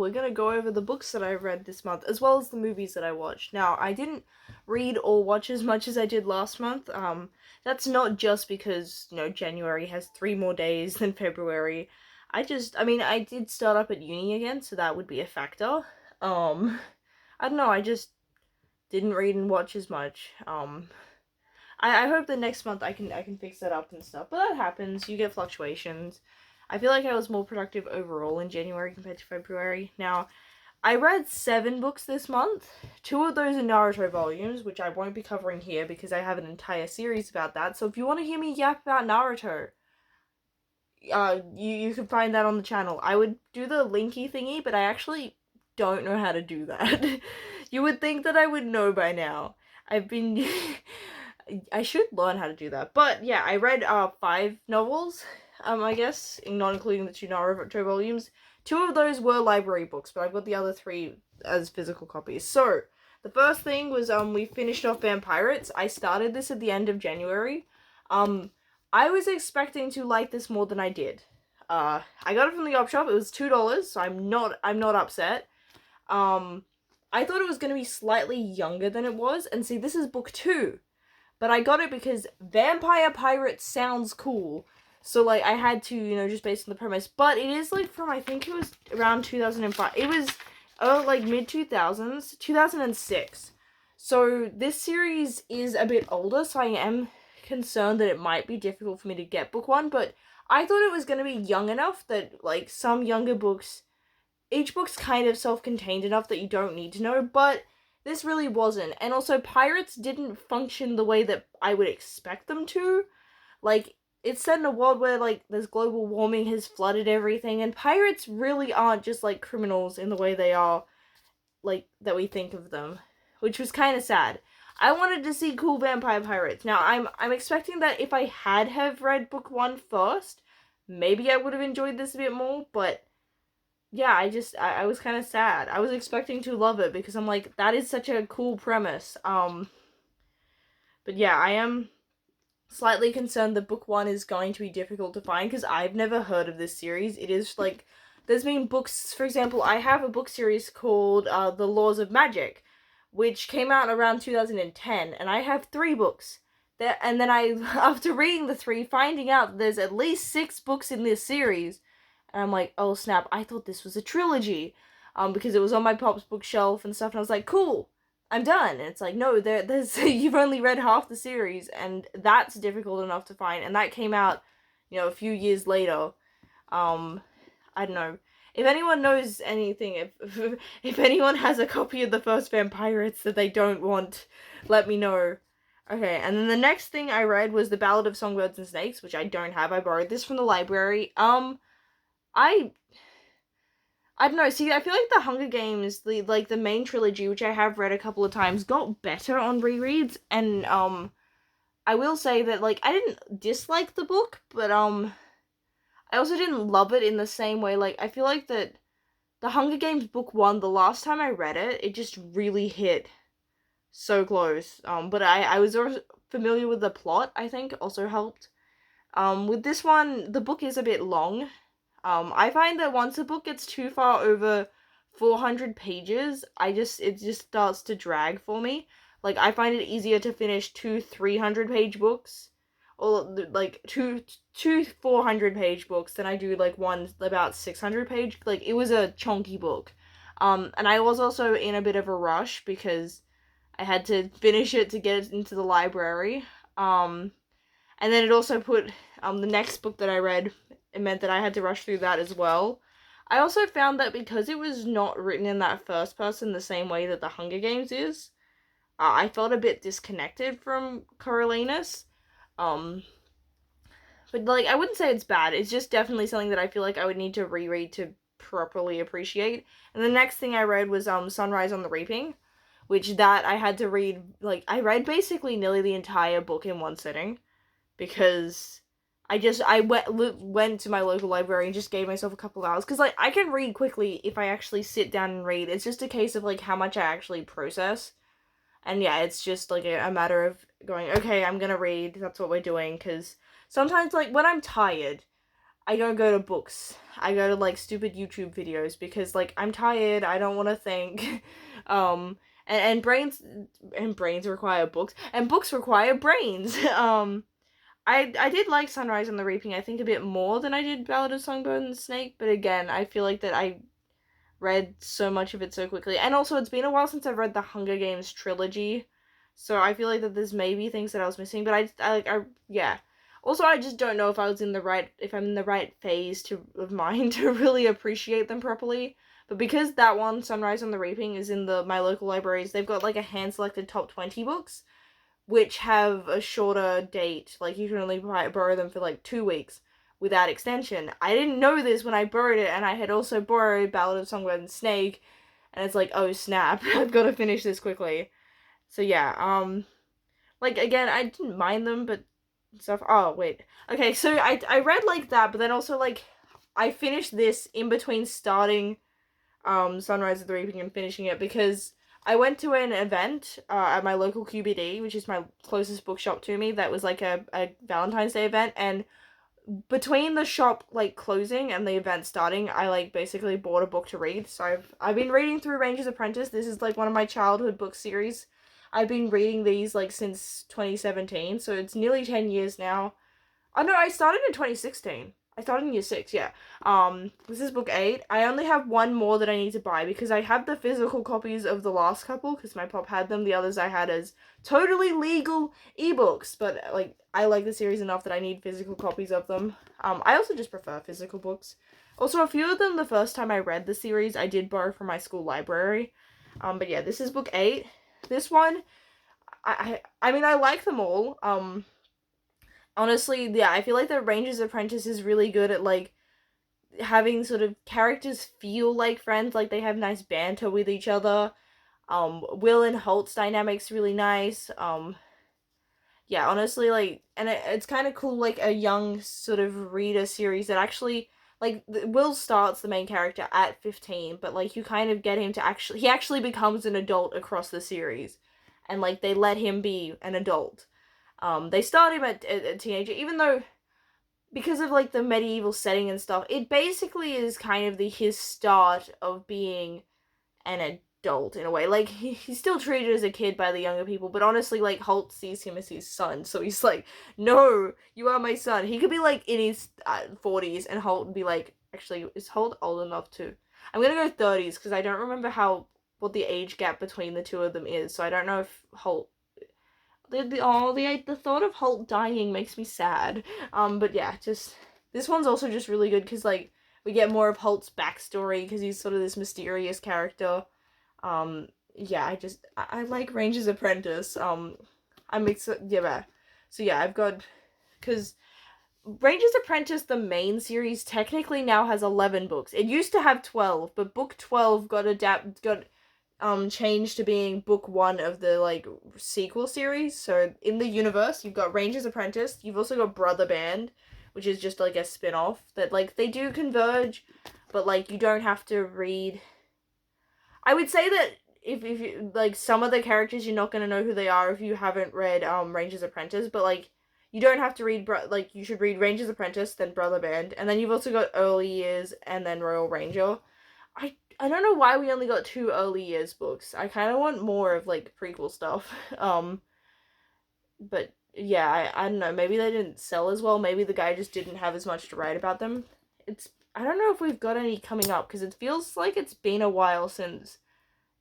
we're gonna go over the books that I've read this month, as well as the movies that I watched. Now, I didn't read or watch as much as I did last month. That's not just because, January has 3 more days than February. I did start up at uni again, so that would be a factor. I don't know, I just didn't read and watch as much. I hope the next month I can fix that up and stuff. But that happens. You get fluctuations. I feel like I was more productive overall in January compared to February. Now, I read 7 books this month. 2 of those are Naruto volumes, which I won't be covering here because I have an entire series about that. So if you want to hear me yap about Naruto, you can find that on the channel. I would do the linky thingy, but I actually don't know how to do that. You would think that I would know by now. I've been I should learn how to do that. But yeah, I read 5 novels, I guess, not including the 2 Naruto volumes. 2 of those were library books, but I've got the other 3 as physical copies. So, the first thing was we finished off Vampirates. I started this at the end of January. I was expecting to like this more than I did. I got it from the op shop. It was $2, so I'm not upset. I thought it was going to be slightly younger than it was, and see, this is book 2. But I got it because Vampire Pirates sounds cool. So, I had to, just based on the premise. But it is, from, I think it was around 2005. It was, mid-2000s, 2006. So, this series is a bit older, so I am concerned that it might be difficult for me to get book 1. But I thought it was going to be young enough that, some younger books, each book's kind of self-contained enough that you don't need to know, but this really wasn't. And also, pirates didn't function the way that I would expect them to. It's set in a world where, there's global warming has flooded everything, and pirates really aren't just, criminals in the way they are, that we think of them. Which was kind of sad. I wanted to see cool vampire pirates. Now, I'm expecting that if I had have read book 1 first, maybe I would have enjoyed this a bit more, but yeah, I was kind of sad. I was expecting to love it because I'm like, that is such a cool premise. But yeah, I am slightly concerned that book 1 is going to be difficult to find because I've never heard of this series. It is there's been books, for example, I have a book series called The Laws of Magic, which came out around 2010, and I have 3 books. And then after reading the 3, finding out that there's at least 6 books in this series, and I'm like, oh snap, I thought this was a trilogy, because it was on my pop's bookshelf and stuff, and I was like, cool, I'm done. And it's like, no, there's you've only read half the series, and that's difficult enough to find, and that came out, a few years later. I don't know. If anyone knows anything, if anyone has a copy of the first Vampirates that they don't want, let me know. Okay, and then the next thing I read was The Ballad of Songbirds and Snakes, which I don't have. I borrowed this from the library. I don't know, see, I feel like the Hunger Games, the main trilogy, which I have read a couple of times, got better on rereads, and, I will say that, I didn't dislike the book, but, I also didn't love it in the same way. I feel like that The Hunger Games book 1, the last time I read it, it just really hit so close. But I was also familiar with the plot, I think, also helped. With this one, the book is a bit long. I find that once a book gets too far over 400 pages, it just starts to drag for me. I find it easier to finish 2 300-page books, or two 400-page books than I do one about 600-page. It was a chunky book. And I was also in a bit of a rush because I had to finish it to get it into the library. And then it also put the next book that I read, it meant that I had to rush through that as well. I also found that because it was not written in that first person the same way that The Hunger Games is, I felt a bit disconnected from Coriolanus. But I wouldn't say it's bad. It's just definitely something that I feel like I would need to reread to properly appreciate. And the next thing I read was Sunrise on the Reaping, which that I had to read, I read basically nearly the entire book in one sitting, because I went to my local library and just gave myself a couple of hours, because I can read quickly if I actually sit down and read. It's just a case of how much I actually process. And yeah, it's just a matter of going, okay, I'm gonna read, that's what we're doing, because sometimes when I'm tired, I don't go to books. I go to like stupid YouTube videos because like I'm tired. I don't want to think. And brains require books, and books require brains. I did like Sunrise on the Reaping, I think, a bit more than I did Ballad of Songbird and Snake, but again, I feel like that I read so much of it so quickly. And also, it's been a while since I've read the Hunger Games trilogy, so I feel like that there's maybe things that I was missing, but yeah. Also, I just don't know if I'm in the right phase of mind to really appreciate them properly. But because that one, Sunrise on the Reaping, is in my local libraries, they've got like a hand-selected top 20 books, which have a shorter date. Like, you can only borrow them for like 2 weeks without extension. I didn't know this when I borrowed it, and I had also borrowed Ballad of Songbird and Snake, and it's like, oh snap, I've got to finish this quickly. So yeah, like, again, I didn't mind them, but stuff. Oh wait, okay, so I read like that, but then also like I finished this in between starting Sunrise of the Reaping and finishing it because I went to an event at my local QBD, which is my closest bookshop to me. That was like a Valentine's Day event, and between the shop like closing and the event starting, I like basically bought a book to read. So I've been reading through Ranger's Apprentice. This is like one of my childhood book series. I've been reading these like since 2017, so it's nearly 10 years now. Oh no, I started in 2016. I started in year 6, yeah. This is book 8. I only have one more that I need to buy because I have the physical copies of the last couple because my pop had them. The others I had as totally legal ebooks, but like I like the series enough that I need physical copies of them. I also just prefer physical books. Also, a few of them, the first time I read the series, I did borrow from my school library. But yeah, this is book 8. This one, I mean, I like them all. Honestly, yeah, I feel like the Ranger's Apprentice is really good at like having sort of characters feel like friends, like they have nice banter with each other. Will and Holt's dynamic's really nice. Yeah, honestly, like, and it's kind of cool, like a young sort of reader series that actually, like, Will starts the main character at 15, but like you kind of get him to he actually becomes an adult across the series, and like they let him be an adult. They start him at a teenager, even though because of like the medieval setting and stuff, it basically is kind of his start of being an adult in a way. Like he's still treated as a kid by the younger people, but honestly, like Holt sees him as his son, so he's like, "No, you are my son." He could be like in his 40s, and Holt would be like, actually, is Holt old enough to? I'm gonna go 30s because I don't remember what the age gap between the two of them is, so I don't know if Holt the thought of Holt dying makes me sad. But yeah, just this one's also just really good because like we get more of Holt's backstory because he's sort of this mysterious character. Yeah, I like Ranger's Apprentice. I'm excited. Yeah, so yeah, I've got because Ranger's Apprentice, the main series, technically now has 11 books. It used to have 12, but book 12 got changed to being book 1 of the like sequel series. So in the universe, you've got Ranger's Apprentice. You've also got Brother Band, which is just like a spin-off that like they do converge, but like you don't have to read. I would say that if you like some of the characters, you're not gonna know who they are if you haven't read Ranger's Apprentice, but like you don't have to read like you should read Ranger's Apprentice, then Brother Band, and then you've also got Early Years and then Royal Ranger. I don't know why we only got 2 Early Years books. I kind of want more of like prequel stuff. But yeah, I don't know. Maybe they didn't sell as well. Maybe the guy just didn't have as much to write about them. I don't know if we've got any coming up because it feels like it's been a while since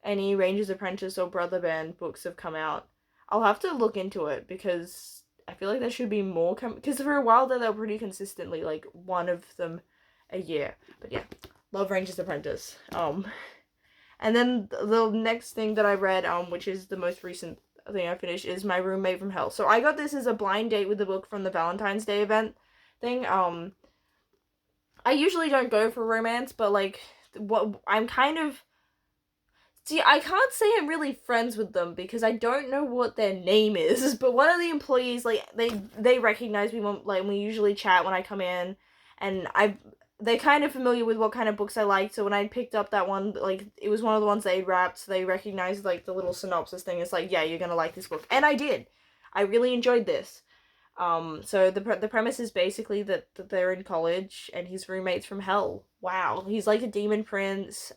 any Ranger's Apprentice or Brother Band books have come out. I'll have to look into it because I feel like there should be more because for a while there they were pretty consistently like one of them a year. But yeah. Love Ranger's Apprentice. And then the next thing that I read, which is the most recent thing I finished, is My Roommate from Hell. So I got this as a blind date with the book from the Valentine's Day event thing. I usually don't go for romance, but like, what I'm kind of. See, I can't say I'm really friends with them because I don't know what their name is. But one of the employees, like, they recognize me when, like, we usually chat when I come in, and they're kind of familiar with what kind of books I like, so when I picked up that one, like, it was one of the ones they wrapped, so they recognized, like, the little synopsis thing. It's like, yeah, you're gonna like this book. And I did. I really enjoyed this. So the premise is basically that they're in college and his roommate's from hell. Wow, he's like a demon prince.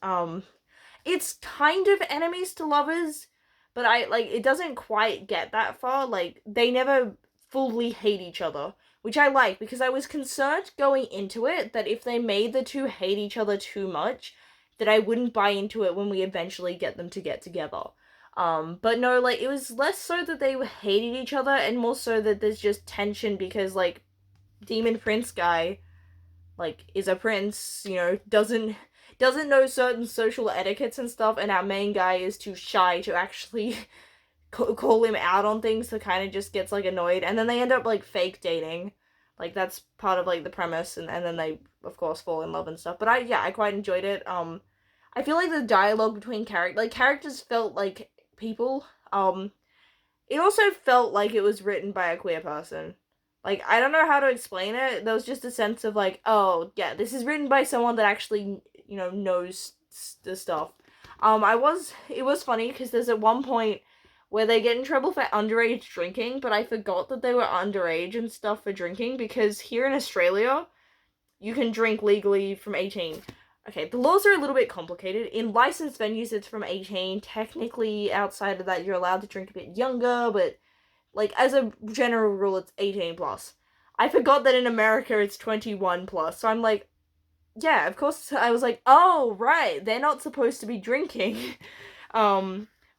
It's kind of enemies to lovers, but I like it doesn't quite get that far. Like they never fully hate each other, which I like because I was concerned going into it that if they made the two hate each other too much, that I wouldn't buy into it when we eventually get them to get together. But no, like it was less so that they hated each other and more so that there's just tension because like Demon Prince guy like is a prince, doesn't know certain social etiquettes and stuff, and our main guy is too shy to actually call him out on things, so kind of just gets like annoyed, and then they end up like fake dating. Like that's part of like the premise, and then they of course fall in love and stuff. But I quite enjoyed it. I feel like the dialogue between characters felt like people. It also felt like it was written by a queer person. Like, I don't know how to explain it. There was just a sense of like, oh, yeah, this is written by someone that actually, knows the stuff. It was funny because there's at one point where they get in trouble for underage drinking, but I forgot that they were underage and stuff for drinking because here in Australia, you can drink legally from 18. Okay, the laws are a little bit complicated. In licensed venues, it's from 18. Technically, outside of that, you're allowed to drink a bit younger, but like as a general rule, it's 18 plus. I forgot that in America it's 21 plus. So I'm like, yeah, of course. I was like, oh right, they're not supposed to be drinking.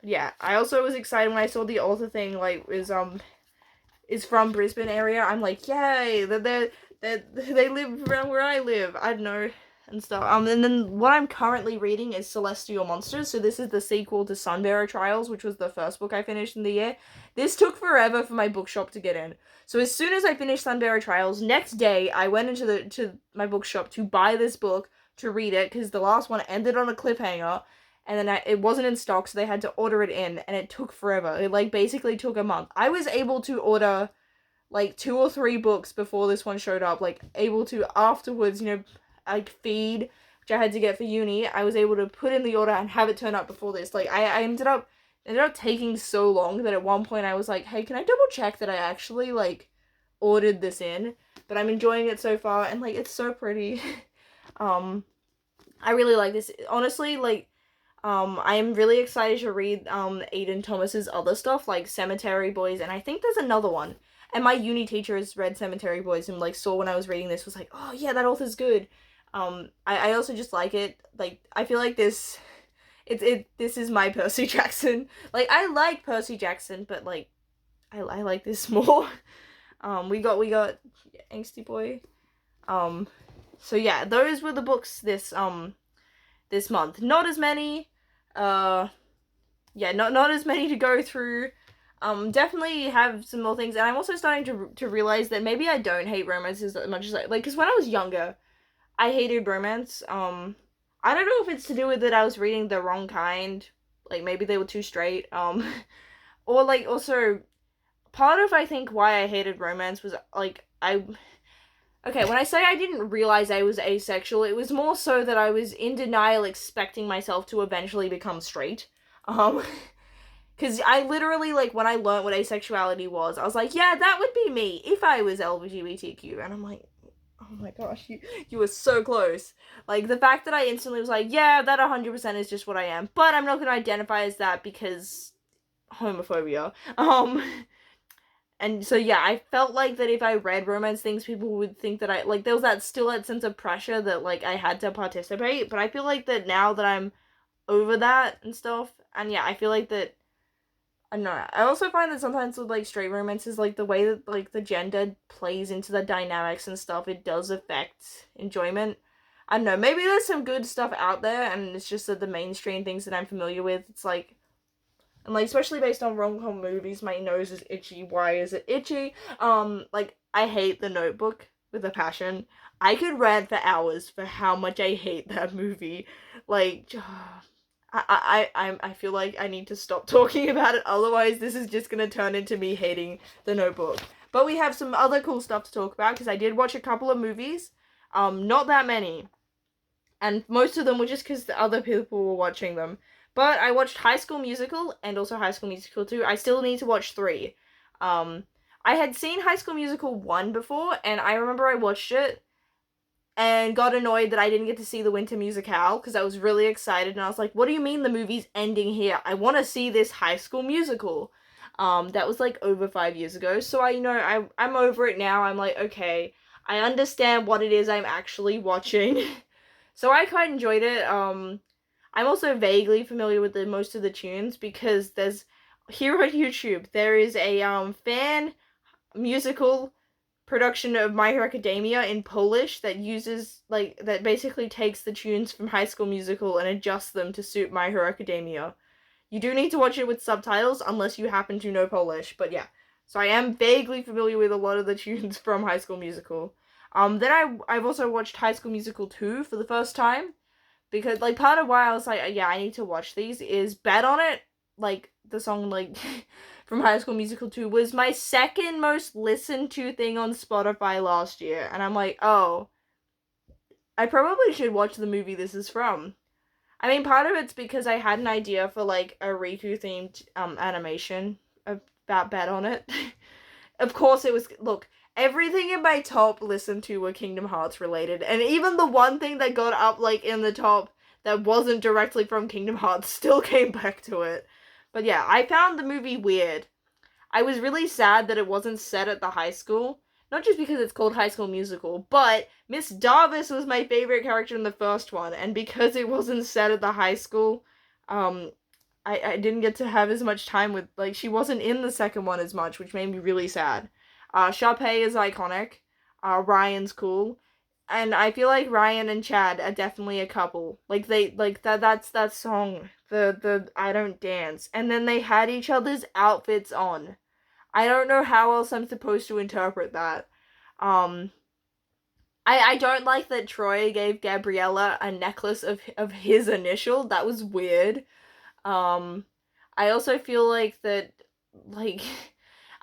Yeah. I also was excited when I saw the author thing. Like, is from Brisbane area. I'm like, yay! They live around where I live. I don't know and stuff. And then what I'm currently reading is Celestial Monsters. So this is the sequel to Sunbearer Trials, which was the first book I finished in the year. This took forever for my bookshop to get in. So as soon as I finished Sunbearer Trials, next day I went into to my bookshop to buy this book to read it because the last one ended on a cliffhanger. And then it wasn't in stock, so they had to order it in, and it took forever. It, like, basically took a month. I was able to order, like, 2 or 3 books before this one showed up. Like, able to, afterwards, like, feed, which I had to get for uni, I was able to put in the order and have it turn up before this. Like, I ended up taking so long that at one point I was like, hey, can I double check that I actually, like, ordered this in? But I'm enjoying it so far, and, like, it's so pretty. I really like this. Honestly, like, I am really excited to read Aiden Thomas's other stuff, like Cemetery Boys, and I think there's another one. And my uni teacher has read Cemetery Boys and like saw when I was reading this, was like, oh yeah, that author's good. I also just like it. Like, I feel like this is my Percy Jackson. Like, I like Percy Jackson, but like I like this more. We got Angsty Boy. So yeah, those were the books this month. Not as many. Yeah, not as many to go through. Definitely have some more things, and I'm also starting to realize that maybe I don't hate romances as much as because when I was younger, I hated romance. I don't know if it's to do with that I was reading the wrong kind, like maybe they were too straight, or like also part of I think why I hated romance was like okay, when I say I didn't realize I was asexual, it was more so that I was in denial expecting myself to eventually become straight. Because I literally, like, when I learned what asexuality was, I was like, yeah, that would be me if I was LGBTQ. And I'm like, oh my gosh, you were so close. Like, the fact that I instantly was like, yeah, that 100% is just what I am. But I'm not going to identify as that because homophobia. And so yeah, I felt like that if I read romance things, people would think that there was that sense of pressure that like I had to participate. But I feel like that now that I'm over that and stuff, and yeah, I feel like that, I don't know. I also find that sometimes with like straight romances, like the way that like the gender plays into the dynamics and stuff, it does affect enjoyment. I don't know, maybe there's some good stuff out there, and it's just that the mainstream things that I'm familiar with, it's like, and like especially based on rom-com movies, my nose is itchy. Why is it itchy? Like I hate The Notebook with a passion. I could rant for hours for how much I hate that movie. Like, I feel like I need to stop talking about it. Otherwise, this is just gonna turn into me hating The Notebook. But we have some other cool stuff to talk about because I did watch a couple of movies. Not that many, and most of them were just because the other people were watching them. But I watched High School Musical and also High School Musical 2. I still need to watch 3. I had seen High School Musical 1 before, and I remember I watched it and got annoyed that I didn't get to see the Winter Musicale because I was really excited, and I was like, what do you mean the movie's ending here? I want to see this High School Musical. That was like over 5 years ago, so I'm over it now. I'm like, okay, I understand what it is I'm actually watching. So I quite enjoyed it. I'm also vaguely familiar with most of the tunes because there's here on YouTube there is a fan musical production of My Hero Academia in Polish that uses that basically takes the tunes from High School Musical and adjusts them to suit My Hero Academia. You do need to watch it with subtitles unless you happen to know Polish, but yeah. So I am vaguely familiar with a lot of the tunes from High School Musical. Then I've also watched High School Musical 2 for the first time because like part of why I was like, yeah, I need to watch these is Bet on It, like the song like from High School Musical 2 was my second most listened to thing on Spotify last year, and I'm like, oh, I probably should watch the movie this is from. I mean, part of it's because I had an idea for like a Riku themed animation about Bet on It. Of course it was, look, everything in my top listened to were Kingdom Hearts related, and even the one thing that got up like in the top that wasn't directly from Kingdom Hearts still came back to it. But yeah, I found the movie weird. I was really sad that it wasn't set at the high school. Not just because it's called High School Musical, but Miss Darvis was my favorite character in the first one, and because it wasn't set at the high school, um, I didn't get to have as much time with, like, she wasn't in the second one as much, which made me really sad. Sharpay is iconic. Ryan's cool. And I feel like Ryan and Chad are definitely a couple. Like, that's that song, the I Don't Dance. And then they had each other's outfits on. I don't know how else I'm supposed to interpret that. Um, I don't like that Troy gave Gabriella a necklace of his initial. That was weird. Um, I also feel like that, like,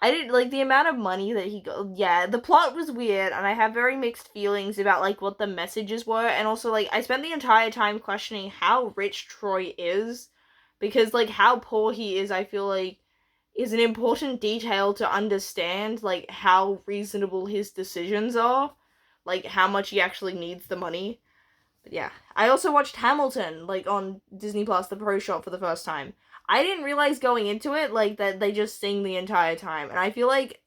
I didn't like the amount of money that he got. Yeah, the plot was weird, and I have very mixed feelings about like what the messages were, and also like I spent the entire time questioning how rich Troy is, because like how poor he is, I feel like is an important detail to understand, like how reasonable his decisions are, like how much he actually needs the money. But yeah, I also watched Hamilton, like, on Disney Plus, the Pro Shop, for the first time. I didn't realize going into it, like, that they just sing the entire time, and I feel like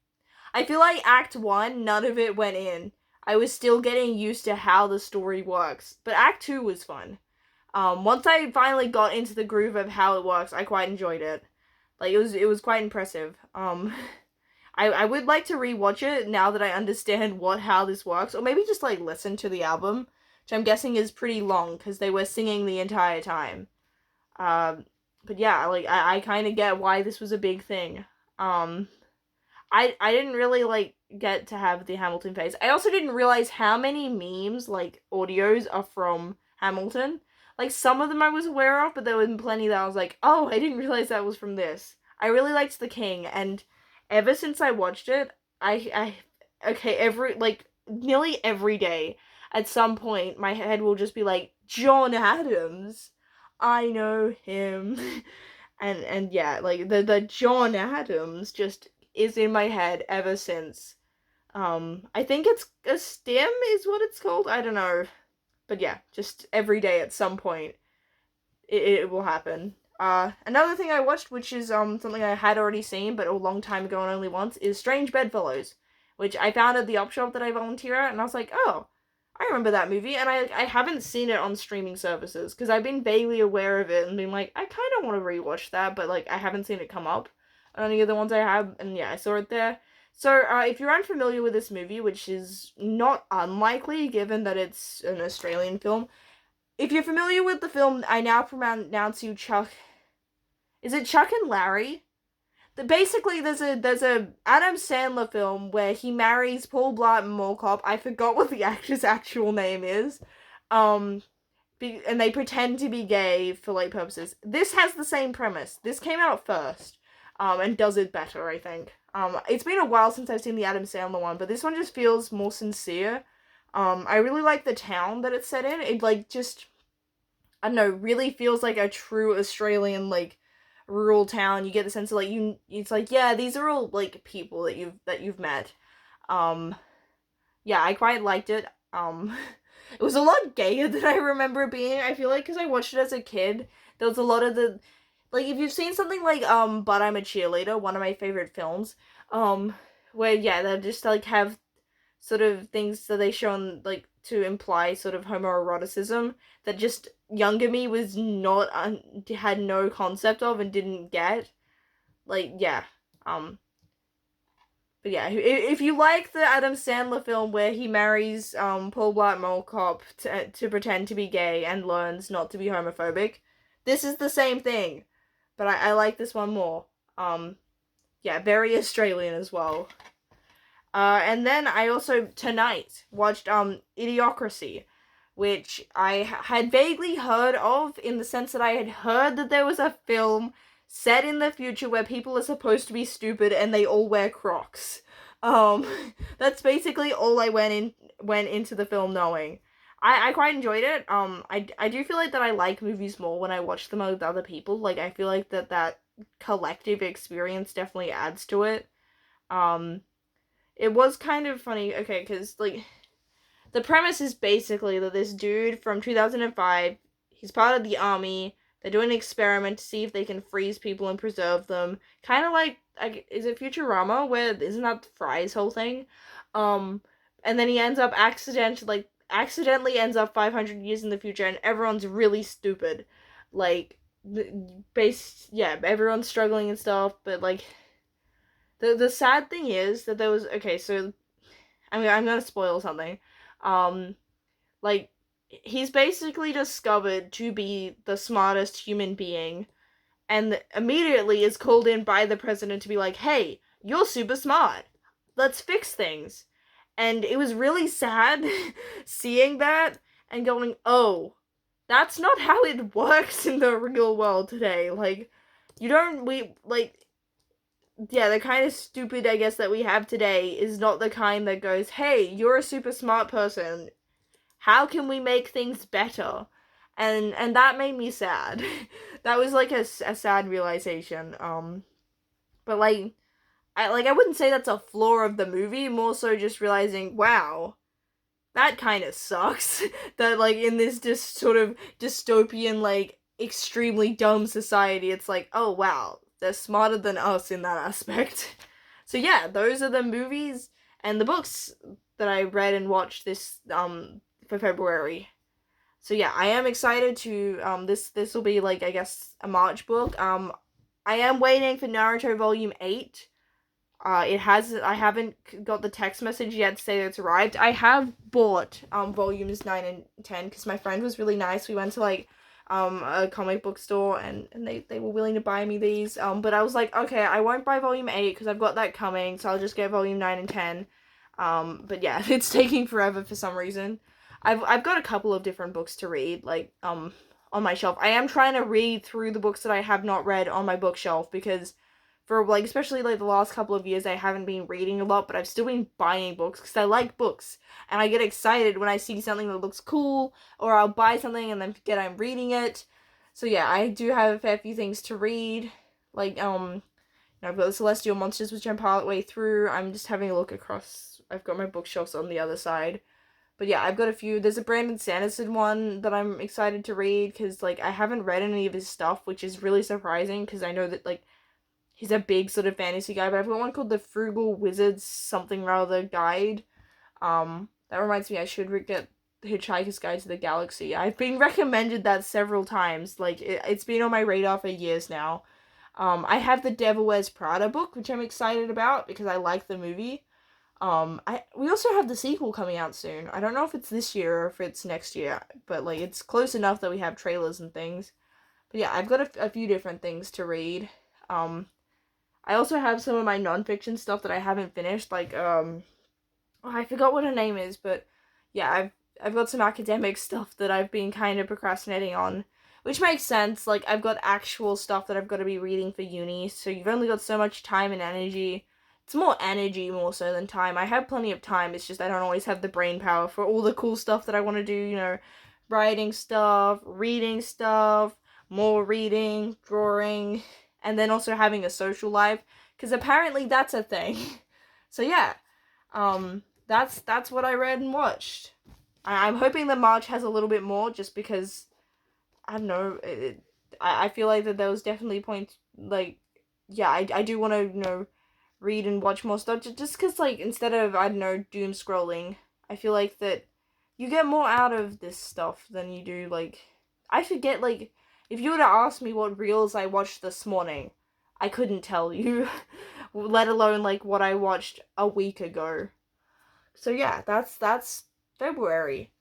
Act 1, none of it went in. I was still getting used to how the story works, but Act 2 was fun. Once I finally got into the groove of how it works, I quite enjoyed it. Like, it was quite impressive. I would like to rewatch it now that I understand how this works, or maybe just, like, listen to the album, which I'm guessing is pretty long because they were singing the entire time. But yeah, like I kind of get why this was a big thing. I didn't really like get to have the Hamilton phase. I also didn't realize how many memes like audios are from Hamilton. Like some of them I was aware of, but there were plenty that I was like, oh, I didn't realize that was from this. I really liked The King, and ever since I watched it, I okay nearly every day at some point my head will just be like, John Adams, I know him. And yeah, like the John Adams just is in my head ever since. I think it's a stem is what it's called. I don't know. But yeah, just every day at some point it will happen. Another thing I watched, which is something I had already seen but a long time ago and only once, is Strange Bedfellows, which I found at the op shop that I volunteer at, and I was like, oh, I remember that movie, and I haven't seen it on streaming services because I've been vaguely aware of it and been like, I kind of want to rewatch that, but like I haven't seen it come up on any of the ones I have, and yeah, I saw it there. So if you're unfamiliar with this movie, which is not unlikely given that it's an Australian film, if you're familiar with the film, I now pronounce you Chuck. Is it Chuck and Larry? Basically, there's a Adam Sandler film where he marries Paul Blart Mall Cop. I forgot what the actor's actual name is. And they pretend to be gay for like purposes. This has the same premise. This came out first, and does it better, I think. It's been a while since I've seen the Adam Sandler one, but this one just feels more sincere. I really like the town that it's set in. It like just, I don't know, really feels like a true Australian like rural town. You get the sense of like it's like, yeah, these are all like people that you've met. Yeah, I quite liked it. It was a lot gayer than I remember it being. I feel like because I watched it as a kid, there was a lot of the like if you've seen something like But I'm a Cheerleader, one of my favorite films, um, where yeah, they just like have sort of things that they show on like to imply sort of homoeroticism that just younger me was not had no concept of and didn't get. Like yeah, um, but yeah, if you like the Adam Sandler film where he marries Paul Blart Mall Cop to pretend to be gay and learns not to be homophobic, this is the same thing, but I like this one more. Yeah, very Australian as well. And then I also tonight watched Idiocracy, which I had vaguely heard of in the sense that I had heard that there was a film set in the future where people are supposed to be stupid and they all wear Crocs. Um, that's basically all I went into the film knowing. I quite enjoyed it. I do feel like that I like movies more when I watch them with other people. Like I feel like that collective experience definitely adds to it. Um, it was kind of funny, okay, because like the premise is basically that this dude from 2005, he's part of the army. They're doing an experiment to see if they can freeze people and preserve them. Kind of like, is it Futurama? Where isn't that Fry's whole thing? Um, and then he ends up accidentally ends up 500 years in the future, and everyone's really stupid. Like, yeah, everyone's struggling and stuff, but like, the sad thing is that there was okay, so I'm gonna spoil something. Um, like he's basically discovered to be the smartest human being, and immediately is called in by the president to be like, "Hey, you're super smart. Let's fix things." And it was really sad seeing that and going, "Oh, that's not how it works in the real world today." Like, you don't we like yeah, the kind of stupid, I guess, that we have today is not the kind that goes, hey, you're a super smart person. How can we make things better? And that made me sad. That was like a sad realization. But I wouldn't say that's a flaw of the movie, more so just realizing, wow, that kind of sucks. That like in this just sort of dystopian, like extremely dumb society, it's like, oh wow, they're smarter than us in that aspect. So yeah, those are the movies and the books that I read and watched this for February. So yeah, I am excited to this will be like I guess a March book. I am waiting for Naruto Volume 8. I haven't got the text message yet to say that it's arrived. I have bought volumes 9 and 10 because my friend was really nice. We went to like a comic book store and they were willing to buy me these. But I was like, okay, I won't buy volume 8 because I've got that coming, so I'll just get volume 9 and 10. But yeah, it's taking forever for some reason. I've got a couple of different books to read, like on my shelf. I am trying to read through the books that I have not read on my bookshelf because for like especially like the last couple of years I haven't been reading a lot, but I've still been buying books because I like books and I get excited when I see something that looks cool, or I'll buy something and then forget I'm reading it. So yeah, I do have a fair few things to read. Like I've got the Celestial Monsters, which I'm partway through. I'm just having a look across. I've got my bookshelves on the other side. But yeah, I've got a few. There's a Brandon Sanderson one that I'm excited to read because like I haven't read any of his stuff, which is really surprising because I know that like he's a big sort of fantasy guy. But I've got one called the Frugal Wizard's something rather guide. That reminds me, I should get Hitchhiker's Guide to the Galaxy. I've been recommended that several times. Like it's been on my radar for years now. I have the Devil Wears Prada book, which I'm excited about because I like the movie. We also have the sequel coming out soon. I don't know if it's this year or if it's next year, but like it's close enough that we have trailers and things. But yeah, I've got a few different things to read. I also have some of my nonfiction stuff that I haven't finished, like I forgot what her name is, but yeah, I've got some academic stuff that I've been kind of procrastinating on, which makes sense. Like I've got actual stuff that I've got to be reading for uni, so you've only got so much time and energy. It's more energy more so than time. I have plenty of time, it's just I don't always have the brain power for all the cool stuff that I want to do, writing stuff, reading stuff, more reading, drawing, and then also having a social life, because apparently that's a thing. So yeah, that's what I read and watched. I'm hoping that March has a little bit more, just because I don't know. I feel like that there was definitely points like, yeah, I do want to read and watch more stuff, just because, like, instead of, I don't know, doom scrolling, I feel like that you get more out of this stuff than you do, like, I forget, like, if you were to ask me what reels I watched this morning, I couldn't tell you, let alone, like, what I watched a week ago. So yeah, that's February.